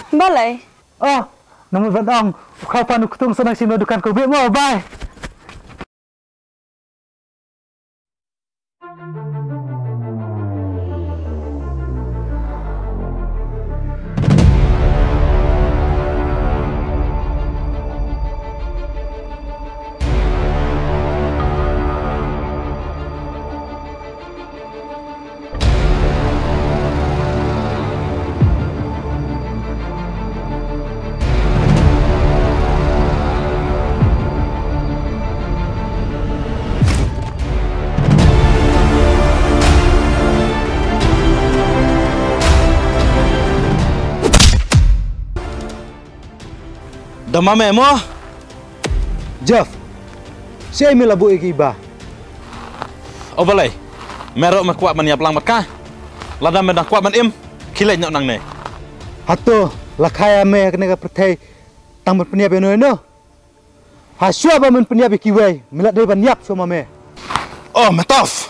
Balai. Oh, namun bandang kau panu ketung senang sini dukan kau mau bye. Dama memo? Jeff, saya melabu iba. Oh balai, merok kuat maniap lang matkah. Ladam medah kuat man im, kilai nyok nang ne. Hatu lakaya me kena pertai tamat peniap eno eno. Hasua ba men peniap kiwai, milat dari banyap sama me. Oh, metof.